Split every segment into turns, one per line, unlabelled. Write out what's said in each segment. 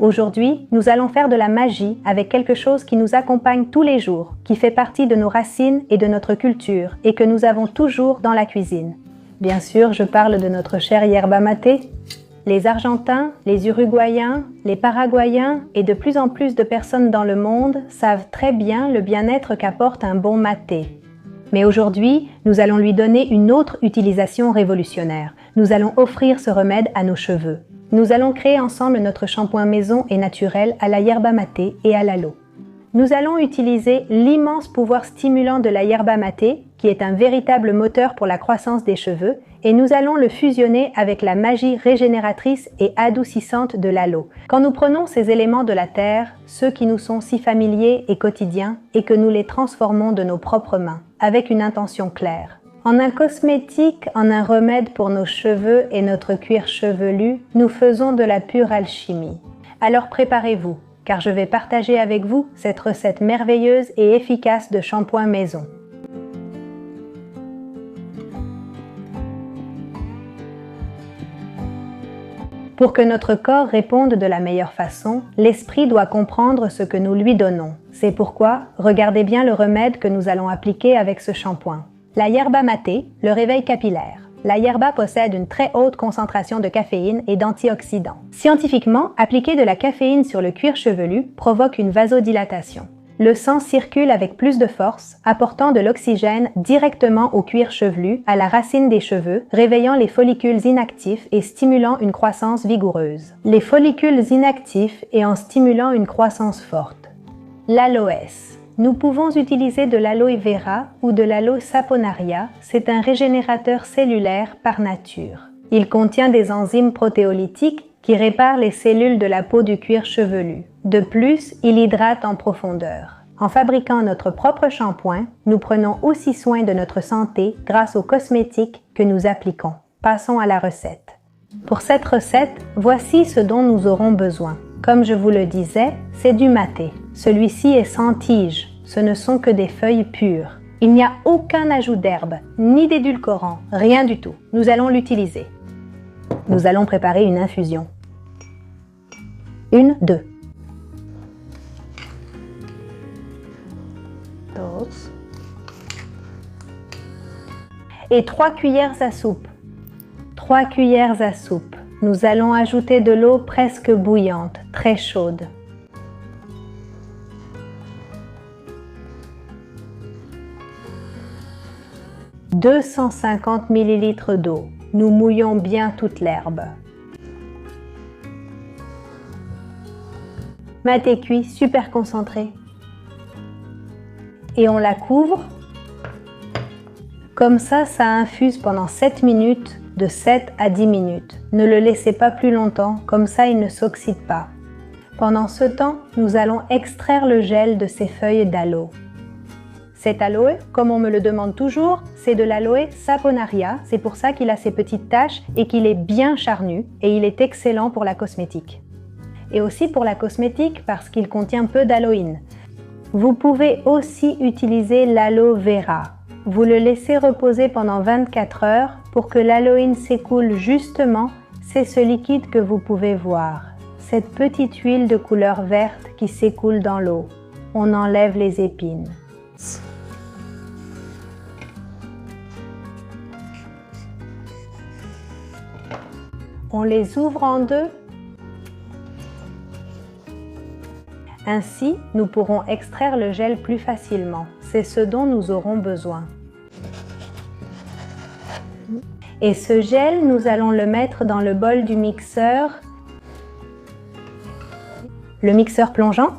Aujourd'hui, nous allons faire de la magie avec quelque chose qui nous accompagne tous les jours, qui fait partie de nos racines et de notre culture et que nous avons toujours dans la cuisine. Bien sûr, je parle de notre chère yerba maté. Les Argentins, les Uruguayens, les Paraguayens et de plus en plus de personnes dans le monde savent très bien le bien-être qu'apporte un bon maté. Mais aujourd'hui, nous allons lui donner une autre utilisation révolutionnaire. Nous allons offrir ce remède à nos cheveux. Nous allons créer ensemble notre shampoing maison et naturel à la yerba maté et à l'aloe. Nous allons utiliser l'immense pouvoir stimulant de la yerba maté, qui est un véritable moteur pour la croissance des cheveux, et nous allons le fusionner avec la magie régénératrice et adoucissante de l'aloe. Quand nous prenons ces éléments de la terre, ceux qui nous sont si familiers et quotidiens, et que nous les transformons de nos propres mains, avec une intention claire. En un cosmétique, en un remède pour nos cheveux et notre cuir chevelu, nous faisons de la pure alchimie. Alors préparez-vous, car je vais partager avec vous cette recette merveilleuse et efficace de shampoing maison. Pour que notre corps réponde de la meilleure façon, l'esprit doit comprendre ce que nous lui donnons. C'est pourquoi, regardez bien le remède que nous allons appliquer avec ce shampoing. La yerba maté, le réveil capillaire. La yerba possède une très haute concentration de caféine et d'antioxydants. Scientifiquement, appliquer de la caféine sur le cuir chevelu provoque une vasodilatation. Le sang circule avec plus de force, apportant de l'oxygène directement au cuir chevelu, à la racine des cheveux, réveillant les follicules inactifs et stimulant une croissance vigoureuse. Les follicules inactifs et en stimulant une croissance forte. L'aloès. Nous pouvons utiliser de l'aloe vera ou de l'aloe saponaria, c'est un régénérateur cellulaire par nature. Il contient des enzymes protéolytiques qui réparent les cellules de la peau du cuir chevelu. De plus, il hydrate en profondeur. En fabriquant notre propre shampoing, nous prenons aussi soin de notre santé grâce aux cosmétiques que nous appliquons. Passons à la recette. Pour cette recette, voici ce dont nous aurons besoin. Comme je vous le disais, c'est du maté. Celui-ci est sans tige, ce ne sont que des feuilles pures. Il n'y a aucun ajout d'herbe, ni d'édulcorant, rien du tout. Nous allons l'utiliser. Nous allons préparer une infusion. 1, 2. 2. Et 3 cuillères à soupe. 3 cuillères à soupe. Nous allons ajouter de l'eau presque bouillante, très chaude. « 250 ml d'eau. Nous mouillons bien toute l'herbe. Maté cuit, super concentré. Et on la couvre. Comme ça infuse pendant 7 minutes, de 7 à 10 minutes. Ne le laissez pas plus longtemps, comme ça il ne s'oxyde pas. Pendant ce temps, nous allons extraire le gel de ces feuilles d'aloe. Cet aloe, comme on me le demande toujours, c'est de l'aloe saponaria, c'est pour ça qu'il a ces petites taches et qu'il est bien charnu et il est excellent pour la cosmétique. Et aussi pour la cosmétique parce qu'il contient peu d'aloïne. Vous pouvez aussi utiliser l'aloe vera. Vous le laissez reposer pendant 24 heures pour que l'aloïne s'écoule justement, c'est ce liquide que vous pouvez voir. Cette petite huile de couleur verte qui s'écoule dans l'eau. On enlève les épines. On les ouvre en deux. Ainsi, nous pourrons extraire le gel plus facilement. C'est ce dont nous aurons besoin. Et ce gel, nous allons le mettre dans le bol du mixeur. Le mixeur plongeant.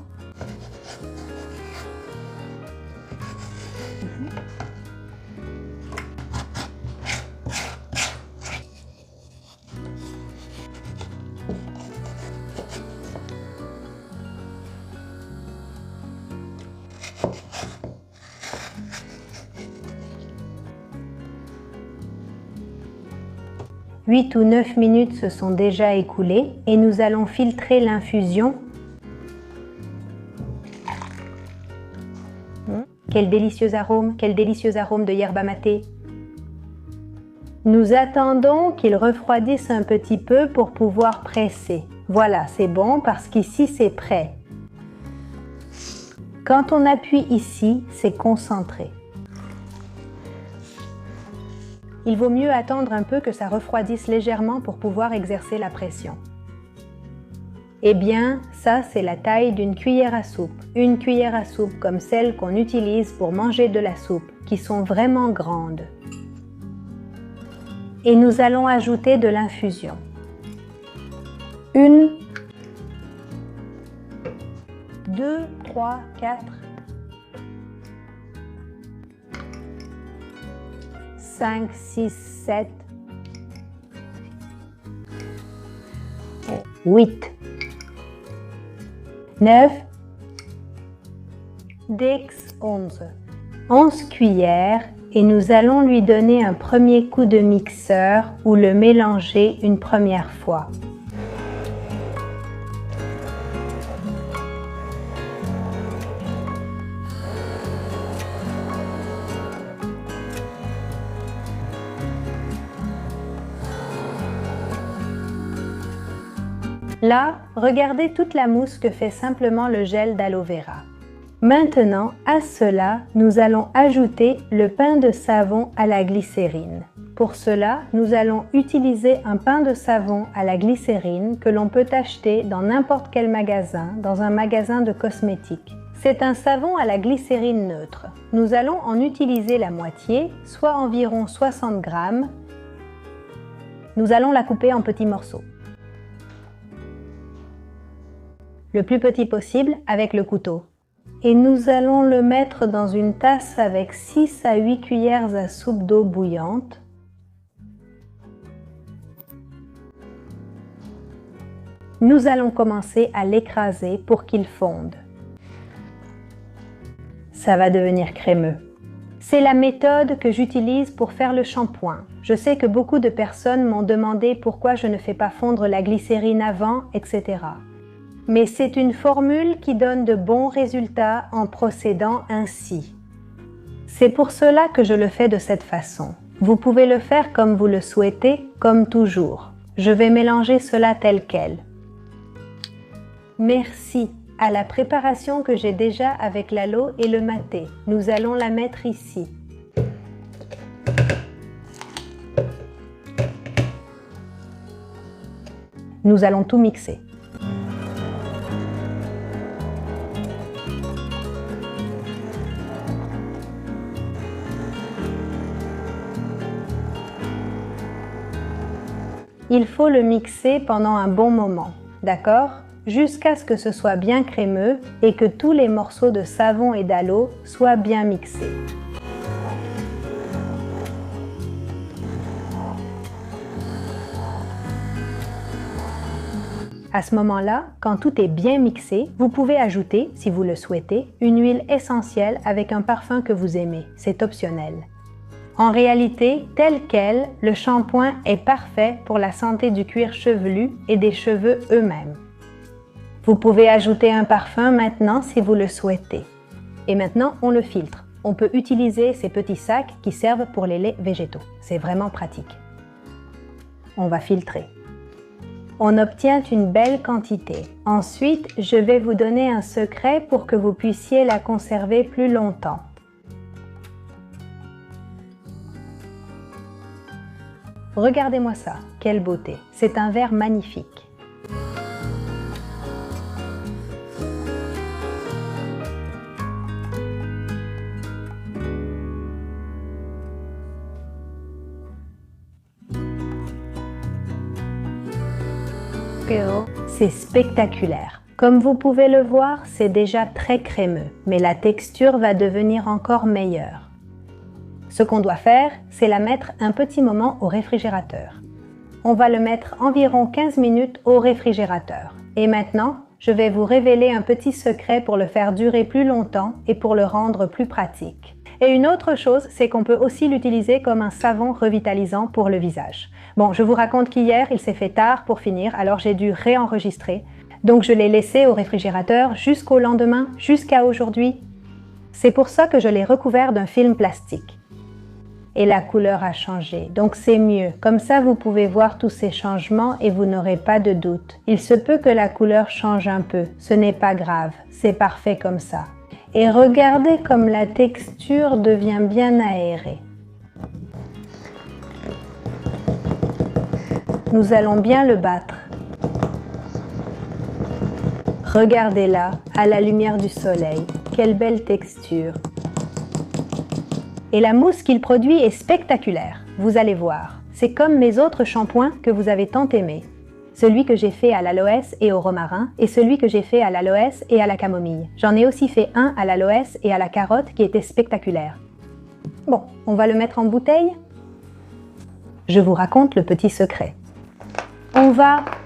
« 8 ou 9 minutes se sont déjà écoulées et nous allons filtrer l'infusion. Quel délicieux arôme de yerba maté! Nous attendons qu'il refroidisse un petit peu pour pouvoir presser. Voilà, c'est bon parce qu'ici c'est prêt. Quand on appuie ici, c'est concentré. Il vaut mieux attendre un peu que ça refroidisse légèrement pour pouvoir exercer la pression. Eh bien, ça c'est la taille d'une cuillère à soupe. Une cuillère à soupe comme celle qu'on utilise pour manger de la soupe, qui sont vraiment grandes. Et nous allons ajouter de l'infusion. 1, 2, 3, 4, 5, 6, 7, 8, 9, 10, 11. 11 cuillères et nous allons lui donner un premier coup de mixeur ou le mélanger une première fois. Là, regardez toute la mousse que fait simplement le gel d'aloe vera. Maintenant, à cela, nous allons ajouter le pain de savon à la glycérine. Pour cela, nous allons utiliser un pain de savon à la glycérine que l'on peut acheter dans n'importe quel magasin, dans un magasin de cosmétiques. C'est un savon à la glycérine neutre. Nous allons en utiliser la moitié, soit environ 60 grammes. Nous allons la couper en petits morceaux. Le plus petit possible avec le couteau. Et nous allons le mettre dans une tasse avec 6 à 8 cuillères à soupe d'eau bouillante. Nous allons commencer à l'écraser pour qu'il fonde. Ça va devenir crémeux. C'est la méthode que j'utilise pour faire le shampoing. Je sais que beaucoup de personnes m'ont demandé pourquoi je ne fais pas fondre la glycérine avant, etc. Mais c'est une formule qui donne de bons résultats en procédant ainsi. C'est pour cela que je le fais de cette façon. Vous pouvez le faire comme vous le souhaitez, comme toujours. Je vais mélanger cela tel quel. Merci à la préparation que j'ai déjà avec l'aloe et le maté. Nous allons la mettre ici. Nous allons tout mixer. Il faut le mixer pendant un bon moment, d'accord? Jusqu'à ce que ce soit bien crémeux et que tous les morceaux de savon et d'aloe soient bien mixés. À ce moment-là, quand tout est bien mixé, vous pouvez ajouter, si vous le souhaitez, une huile essentielle avec un parfum que vous aimez. C'est optionnel. En réalité, tel quel, le shampoing est parfait pour la santé du cuir chevelu et des cheveux eux-mêmes. Vous pouvez ajouter un parfum maintenant si vous le souhaitez. Et maintenant, on le filtre. On peut utiliser ces petits sacs qui servent pour les laits végétaux. C'est vraiment pratique. On va filtrer. On obtient une belle quantité. Ensuite, je vais vous donner un secret pour que vous puissiez la conserver plus longtemps. Regardez-moi ça, quelle beauté! C'est un verre magnifique. C'est spectaculaire. Comme vous pouvez le voir, c'est déjà très crémeux, mais la texture va devenir encore meilleure. Ce qu'on doit faire, c'est la mettre un petit moment au réfrigérateur. On va le mettre environ 15 minutes au réfrigérateur. Et maintenant, je vais vous révéler un petit secret pour le faire durer plus longtemps et pour le rendre plus pratique. Et une autre chose, c'est qu'on peut aussi l'utiliser comme un savon revitalisant pour le visage. Bon, je vous raconte qu'hier, il s'est fait tard pour finir, alors j'ai dû réenregistrer. Donc je l'ai laissé au réfrigérateur jusqu'au lendemain, jusqu'à aujourd'hui. C'est pour ça que je l'ai recouvert d'un film plastique. et la couleur a changé. Donc c'est mieux. Comme ça, vous pouvez voir tous ces changements et vous n'aurez pas de doute. Il se peut que la couleur change un peu. Ce n'est pas grave. C'est parfait comme ça. Et regardez comme la texture devient bien aérée. Nous allons bien le battre. Regardez-la à la lumière du soleil. Quelle belle texture. Et la mousse qu'il produit est spectaculaire. Vous allez voir. C'est comme mes autres shampoings que vous avez tant aimés. Celui que j'ai fait à l'aloès et au romarin et celui que j'ai fait à l'aloès et à la camomille. J'en ai aussi fait un à l'aloès et à la carotte qui était spectaculaire. Bon, on va le mettre en bouteille. Je vous raconte le petit secret.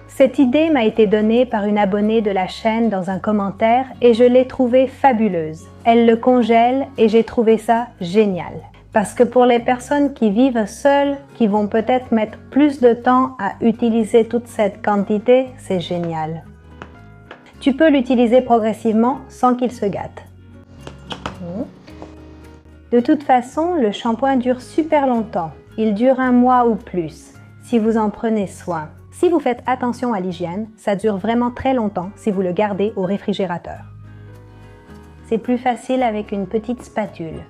Cette idée m'a été donnée par une abonnée de la chaîne dans un commentaire et je l'ai trouvée fabuleuse. Elle le congèle et j'ai trouvé ça génial. Parce que pour les personnes qui vivent seules, qui vont peut-être mettre plus de temps à utiliser toute cette quantité, c'est génial. Tu peux l'utiliser progressivement sans qu'il se gâte. De toute façon, le shampoing dure super longtemps. Il dure 1 mois ou plus, si vous en prenez soin. Si vous faites attention à l'hygiène, ça dure vraiment très longtemps si vous le gardez au réfrigérateur. C'est plus facile avec une petite spatule.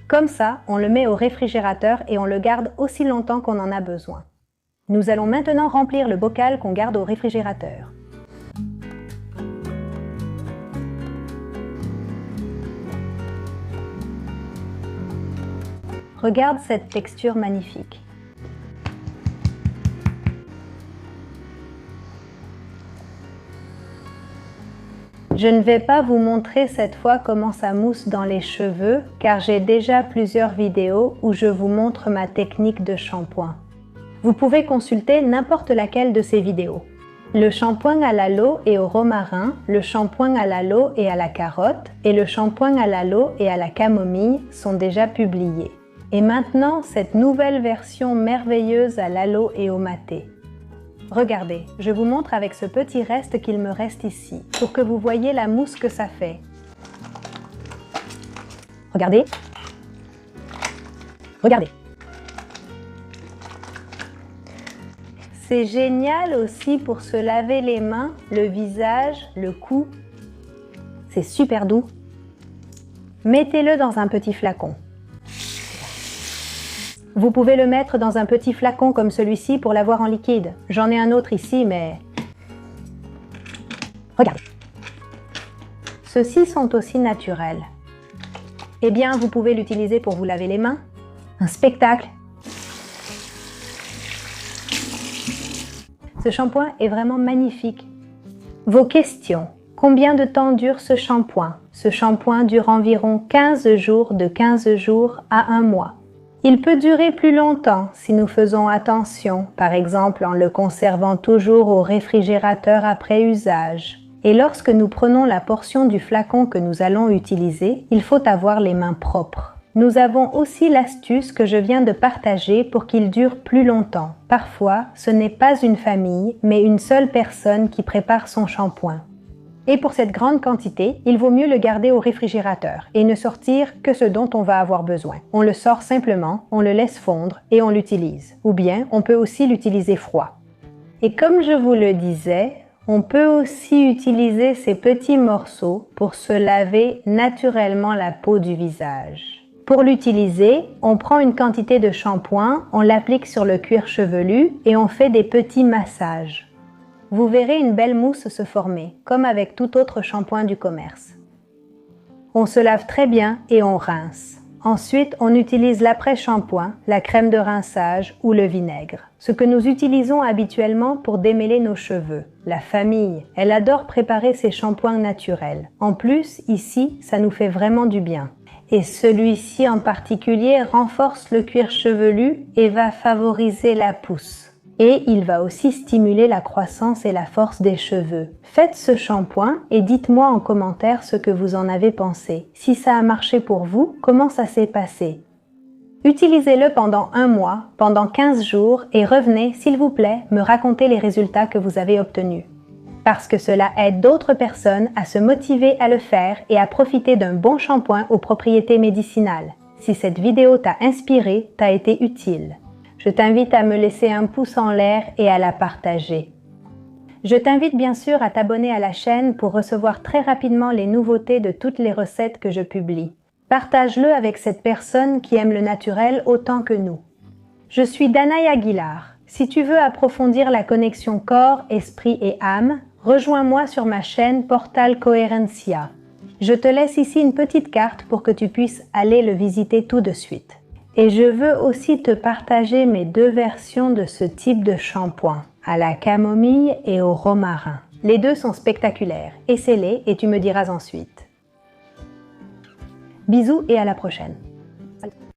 Comme ça, on le met au réfrigérateur et on le garde aussi longtemps qu'on en a besoin. Nous allons maintenant remplir le bocal qu'on garde au réfrigérateur. Regarde cette texture magnifique. Je ne vais pas vous montrer cette fois comment ça mousse dans les cheveux, car j'ai déjà plusieurs vidéos où je vous montre ma technique de shampoing. Vous pouvez consulter n'importe laquelle de ces vidéos. Le shampoing à l'aloe et au romarin, le shampoing à l'aloe et à la carotte, et le shampoing à l'aloe et à la camomille sont déjà publiés. Et maintenant, cette nouvelle version merveilleuse à l'aloe et au maté. Regardez, je vous montre avec ce petit reste qu'il me reste ici, pour que vous voyez la mousse que ça fait. Regardez. Regardez. C'est génial aussi pour se laver les mains, le visage, le cou. C'est super doux. Mettez-le dans un petit flacon. Vous pouvez le mettre dans un petit flacon comme celui-ci pour l'avoir en liquide. J'en ai un autre ici, mais... Regarde. Ceux-ci sont aussi naturels. Eh bien, vous pouvez l'utiliser pour vous laver les mains. Un spectacle. Ce shampoing est vraiment magnifique. Vos questions. Combien de temps dure ce shampoing? Ce shampoing dure environ 15 jours, de 15 jours à 1 mois. Il peut durer plus longtemps si nous faisons attention, par exemple en le conservant toujours au réfrigérateur après usage. Et lorsque nous prenons la portion du flacon que nous allons utiliser, il faut avoir les mains propres. Nous avons aussi l'astuce que je viens de partager pour qu'il dure plus longtemps. Parfois, ce n'est pas une famille, mais une seule personne qui prépare son shampoing. Et pour cette grande quantité, il vaut mieux le garder au réfrigérateur et ne sortir que ce dont on va avoir besoin. On le sort simplement, on le laisse fondre et on l'utilise. Ou bien, on peut aussi l'utiliser froid. Et comme je vous le disais, on peut aussi utiliser ces petits morceaux pour se laver naturellement la peau du visage. Pour l'utiliser, on prend une quantité de shampoing, on l'applique sur le cuir chevelu et on fait des petits massages. Vous verrez une belle mousse se former, comme avec tout autre shampoing du commerce. On se lave très bien et on rince. Ensuite, on utilise l'après-shampoing, la crème de rinçage ou le vinaigre. Ce que nous utilisons habituellement pour démêler nos cheveux. La famille, elle adore préparer ses shampoings naturels. En plus, ici, ça nous fait vraiment du bien. Et celui-ci en particulier renforce le cuir chevelu et va favoriser la pousse. Et il va aussi stimuler la croissance et la force des cheveux. Faites ce shampoing et dites-moi en commentaire ce que vous en avez pensé. Si ça a marché pour vous, comment ça s'est passé? Utilisez-le pendant 1 mois, pendant 15 jours et revenez, s'il vous plaît, me raconter les résultats que vous avez obtenus. parce que cela aide d'autres personnes à se motiver à le faire et à profiter d'un bon shampoing aux propriétés médicinales. Si cette vidéo t'a inspiré, t'a été utile, je t'invite à me laisser un pouce en l'air et à la partager. Je t'invite bien sûr à t'abonner à la chaîne pour recevoir très rapidement les nouveautés de toutes les recettes que je publie. Partage-le avec cette personne qui aime le naturel autant que nous. Je suis Danaï Aguilar. Si tu veux approfondir la connexion corps, esprit et âme, rejoins-moi sur ma chaîne Portal Coherencia. Je te laisse ici une petite carte pour que tu puisses aller le visiter tout de suite. Et je veux aussi te partager mes 2 versions de ce type de shampoing, à la camomille et au romarin. Les 2 sont spectaculaires. Essaie-les et tu me diras ensuite. Bisous et à la prochaine.